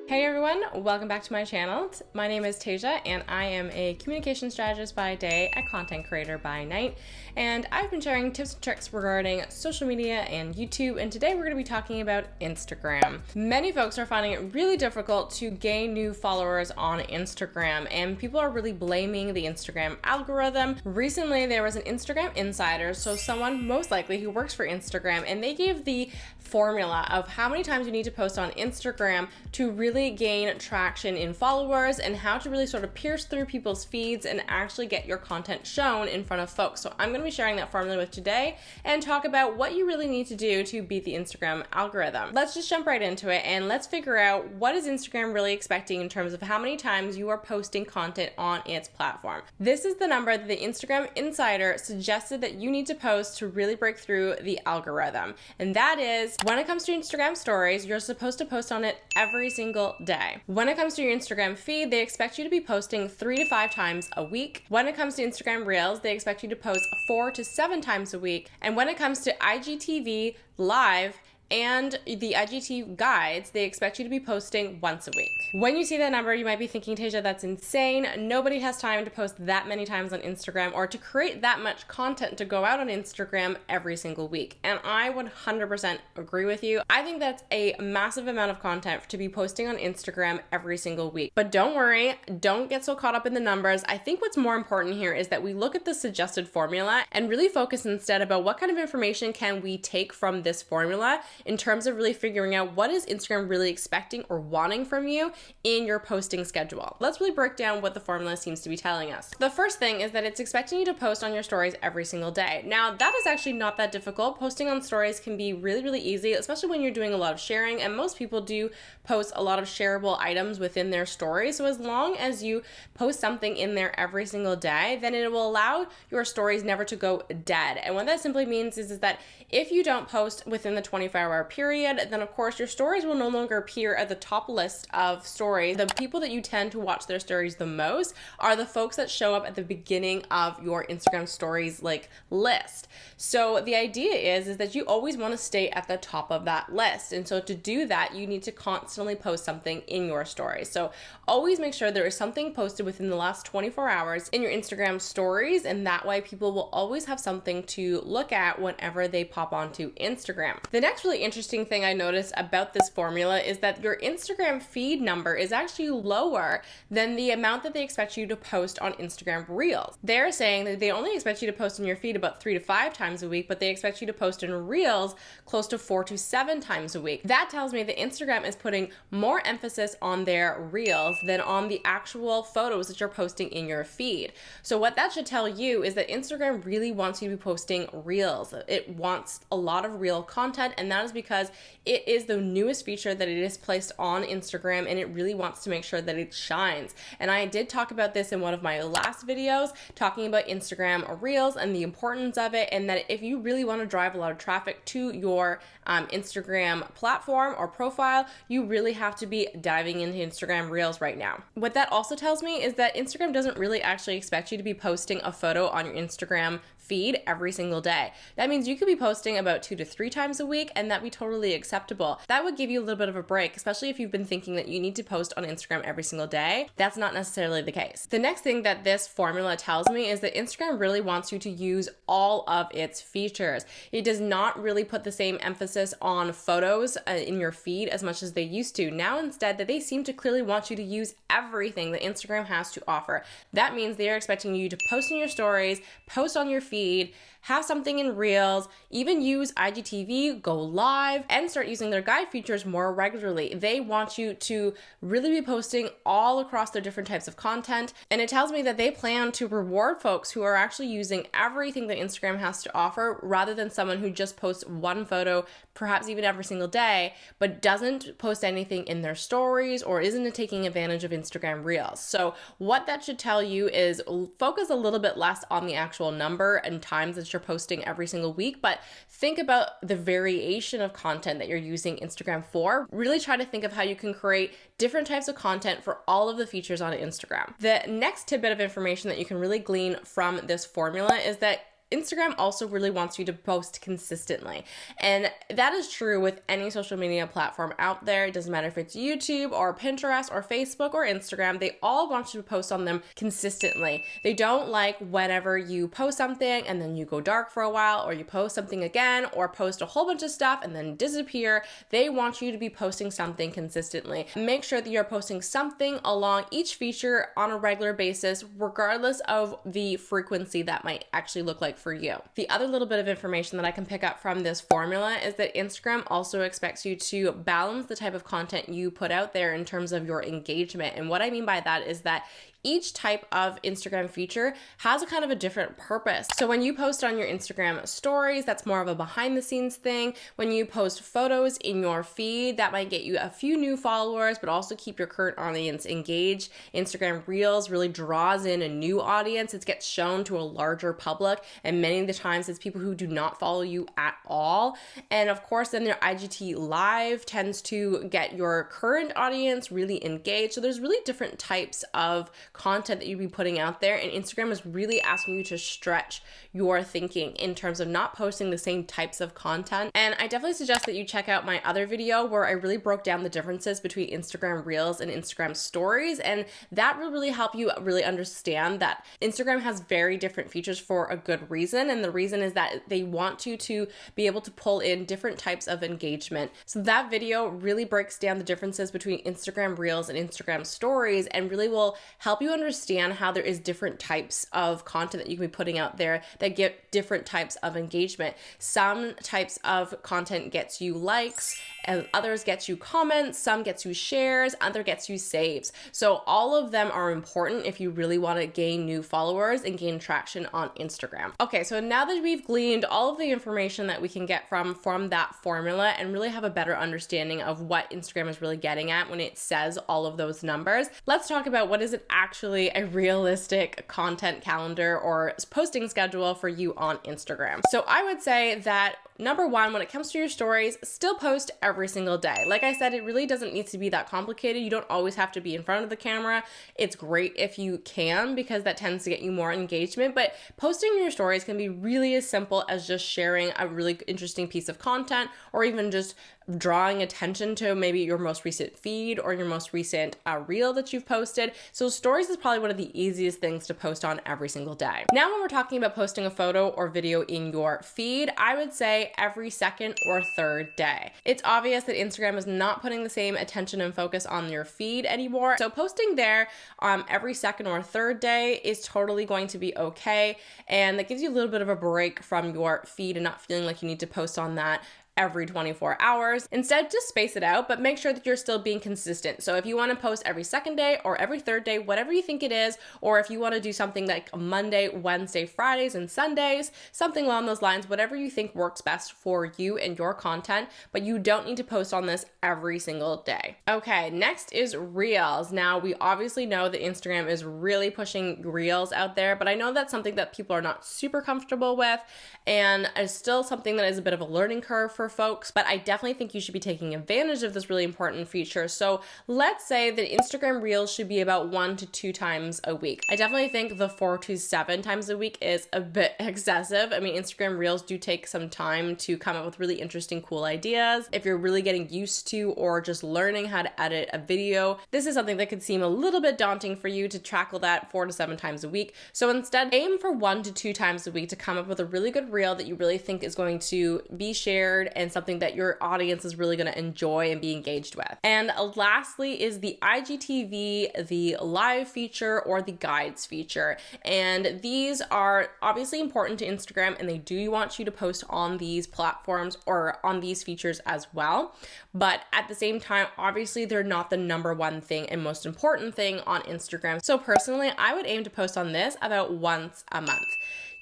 Hey everyone, welcome back to my channel. My name is Tasia and I am a communication strategist by day, a content creator by night, and I've been sharing tips and tricks regarding social media and YouTube, and today we're going to be talking about Instagram. Many folks are finding it really difficult to gain new followers on Instagram, and people are really blaming the Instagram algorithm. Recently there was an Instagram insider, so someone most likely who works for Instagram, and they gave the formula of how many times you need to post on Instagram to really gain traction in followers and how to really sort of pierce through people's feeds and actually get your content shown in front of folks. So I'm going to be sharing that formula with today and talk about what you really need to do to beat the Instagram algorithm. Let's just jump right into it and let's figure out what is Instagram really expecting in terms of how many times you are posting content on its platform. This is the number that the Instagram insider suggested that you need to post to really break through the algorithm. And that is, when it comes to Instagram stories, you're supposed to post on it every single day. When it comes to your Instagram feed, they expect you to be posting 3 to 5 times a week. When it comes to Instagram Reels, they expect you to post 4 to 7 times a week. And when it comes to IGTV Live and the IGTV guides, they expect you to be posting once a week. When you see that number, you might be thinking, Tasia, that's insane. Nobody has time to post that many times on Instagram or to create that much content to go out on Instagram every single week. And I would 100% agree with you. I think that's a massive amount of content to be posting on Instagram every single week. But don't worry, don't get so caught up in the numbers. I think what's more important here is that we look at the suggested formula and really focus instead about what kind of information can we take from this formula in terms of really figuring out what is Instagram really expecting or wanting from you in your posting schedule. Let's really break down what the formula seems to be telling us. The first thing is that it's expecting you to post on your stories every single day. Now, that is actually not that difficult. Posting on stories can be really, really easy, especially when you're doing a lot of sharing, and most people do post a lot of shareable items within their stories. So as long as you post something in there every single day, then it will allow your stories never to go dead. And what that simply means is that if you don't post within the 24-hour period, then of course your stories will no longer appear at the top list of stories. The people that you tend to watch their stories the most are the folks that show up at the beginning of your Instagram stories list. So the idea is that you always want to stay at the top of that list. And so to do that, you need to constantly post something in your stories. So always make sure there is something posted within the last 24 hours in your Instagram stories, and that way people will always have something to look at whenever they pop onto Instagram. The next really interesting thing I noticed about this formula is that your Instagram feed number is actually lower than the amount that they expect you to post on Instagram Reels. They're saying that they only expect you to post in your feed about 3 to 5 times a week, but they expect you to post in Reels close to 4 to 7 times a week. That tells me that Instagram is putting more emphasis on their Reels than on the actual photos that you're posting in your feed. So what that should tell you is that Instagram really wants you to be posting Reels. It wants a lot of Reel content, and that is because it is the newest feature that it is placed on Instagram, and it really wants to make sure that it shines. And I did talk about this in one of my last videos, talking about Instagram Reels and the importance of it, and that if you really want to drive a lot of traffic to your Instagram platform or profile, you really have to be diving into Instagram Reels right now. What that also tells me is that Instagram doesn't really actually expect you to be posting a photo on your Instagram feed every single day. That means you could be posting about 2 to 3 times a week, and that'd be totally acceptable. That would give you a little bit of a break, especially if you've been thinking that you need to post on Instagram every single day. That's not necessarily the case. The next thing that this formula tells me is that Instagram really wants you to use all of its features. It does not really put the same emphasis on photos in your feed as much as they used to. Now instead, that they seem to clearly want you to use everything that Instagram has to offer. That means they are expecting you to post in your stories, post on your feed, have something in Reels, even use IGTV, go live, and start using their guide features more regularly. They want you to really be posting all across their different types of content, and it tells me that they plan to reward folks who are actually using everything that Instagram has to offer, rather than someone who just posts one photo, perhaps even every single day, but doesn't post anything in their stories or isn't taking advantage of Instagram Reels. So what that should tell you is focus a little bit less on the actual number and times that you're posting every single week, but think about the variation of content that you're using Instagram for. Really try to think of how you can create different types of content for all of the features on Instagram. The next tidbit of information that you can really glean from this formula is that Instagram also really wants you to post consistently. And that is true with any social media platform out there. It doesn't matter if it's YouTube or Pinterest or Facebook or Instagram, they all want you to post on them consistently. They don't like whenever you post something and then you go dark for a while, or you post something again, or post a whole bunch of stuff and then disappear. They want you to be posting something consistently. Make sure that you're posting something along each feature on a regular basis, regardless of the frequency that might actually look like for you. The other little bit of information that I can pick up from this formula is that Instagram also expects you to balance the type of content you put out there in terms of your engagement. And what I mean by that is that each type of Instagram feature has a kind of a different purpose. So when you post on your Instagram stories, that's more of a behind the scenes thing. When you post photos in your feed, that might get you a few new followers, but also keep your current audience engaged. Instagram Reels really draws in a new audience. It gets shown to a larger public, and many of the times it's people who do not follow you at all. And of course, then their IGT Live tends to get your current audience really engaged. So there's really different types of content that you'd be putting out there, and Instagram is really asking you to stretch your thinking in terms of not posting the same types of content. And I definitely suggest that you check out my other video where I really broke down the differences between Instagram Reels and Instagram Stories, and that will really help you really understand that Instagram has very different features for a good reason, and the reason is that they want you to be able to pull in different types of engagement. So that video really breaks down the differences between Instagram Reels and Instagram Stories, and really will help you understand how there is different types of content that you can be putting out there that get different types of engagement. Some types of content gets you likes, and others gets you comments, some gets you shares, other gets you saves. So all of them are important if you really want to gain new followers and gain traction on Instagram. Okay, so now that we've gleaned all of the information that we can get from that formula and really have a better understanding of what Instagram is really getting at when it says all of those numbers, let's talk about what is it actually a realistic content calendar or posting schedule for you on Instagram. So I would say that number one, when it comes to your stories, still post every single day. Like I said, it really doesn't need to be that complicated. You don't always have to be in front of the camera. It's great if you can, because that tends to get you more engagement, but posting your stories can be really as simple as just sharing a really interesting piece of content, or even just drawing attention to maybe your most recent feed or your most recent reel that you've posted. So stories is probably one of the easiest things to post on every single day. Now, when we're talking about posting a photo or video in your feed, I would say every second or third day. It's obvious that Instagram is not putting the same attention and focus on your feed anymore. So posting there every second or third day is totally going to be okay. And that gives you a little bit of a break from your feed and not feeling like you need to post on that every 24 hours. Instead, just space it out, but make sure that you're still being consistent. So if you want to post every second day or every third day, whatever you think it is, or if you want to do something like Monday, Wednesday, Fridays, and Sundays, something along those lines, whatever you think works best for you and your content, but you don't need to post on this every single day. Okay, next is Reels. Now, we obviously know that Instagram is really pushing Reels out there, but I know that's something that people are not super comfortable with, and is still something that is a bit of a learning curve for folks, but I definitely think you should be taking advantage of this really important feature. So let's say that Instagram Reels should be about 1 to 2 times a week. I definitely think the 4 to 7 times a week is a bit excessive. I mean, Instagram Reels do take some time to come up with really interesting, cool ideas. If you're really getting used to or just learning how to edit a video, this is something that could seem a little bit daunting for you to tackle that 4 to 7 times a week. So instead, aim for 1 to 2 times a week to come up with a really good reel that you really think is going to be shared and something that your audience is really going to enjoy and be engaged with. And lastly is the IGTV, the live feature, or the guides feature. And these are obviously important to Instagram, and they do want you to post on these platforms or on these features as well. But at the same time, obviously they're not the number one thing and most important thing on Instagram. So personally, I would aim to post on this about once a month.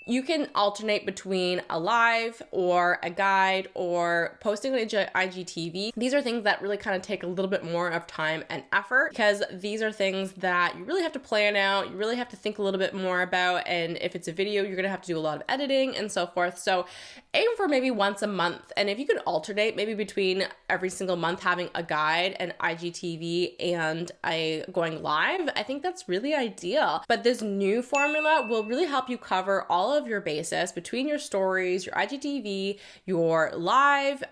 You can alternate between a live or a guide or posting on IGTV. These are things that really kind of take a little bit more of time and effort, because these are things that you really have to plan out, you really have to think a little bit more about, and if it's a video, you're gonna have to do a lot of editing and so forth. So aim for maybe once a month, and if you can alternate maybe between every single month having a guide, an IGTV, and a going live, I think that's really ideal. But this new formula will really help you cover all of your basis between your stories, your IGTV, your live,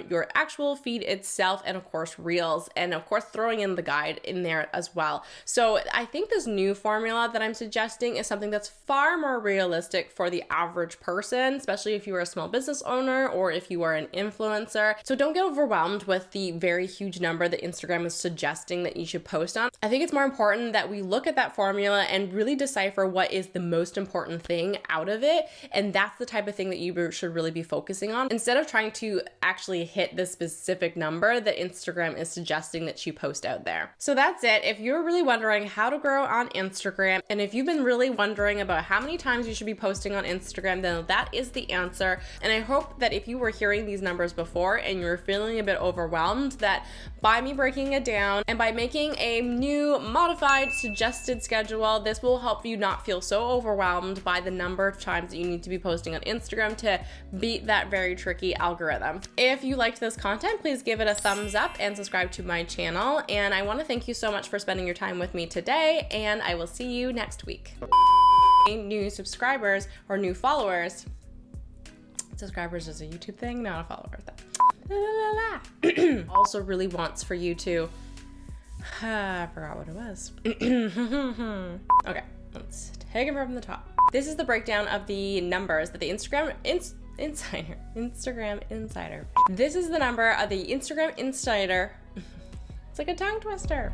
your actual feed itself, and of course Reels, and of course throwing in the guide in there as well. So I think this new formula that I'm suggesting is something that's far more realistic for the average person, especially if you are a small business owner or if you are an influencer. So don't get overwhelmed with the very huge number that Instagram is suggesting that you should post on. I think it's more important that we look at that formula and really decipher what is the most important thing out of it, and that's the type of thing that you should really be focusing on instead of trying to actually hit the specific number that Instagram is suggesting that you post out there. So that's it. If you're really wondering how to grow on Instagram, and if you've been really wondering about how many times you should be posting on Instagram, then that is the answer. And I hope that if you were hearing these numbers before and you're feeling a bit overwhelmed, that by me breaking it down and by making a new modified suggested schedule, this will help you not feel so overwhelmed by the number of times that you need to be posting on Instagram to beat that very tricky algorithm. If you liked this content, please give it a thumbs up and subscribe to my channel. And I want to thank you so much for spending your time with me today, and I will see you next week. New subscribers or new followers. Subscribers is a YouTube thing, not a follower thing. Also really wants for you to, I forgot what it was. Okay, let's take it from the top. This is the breakdown of the numbers that the Instagram Insider. This is the number of the Instagram Insider. It's like a tongue twister.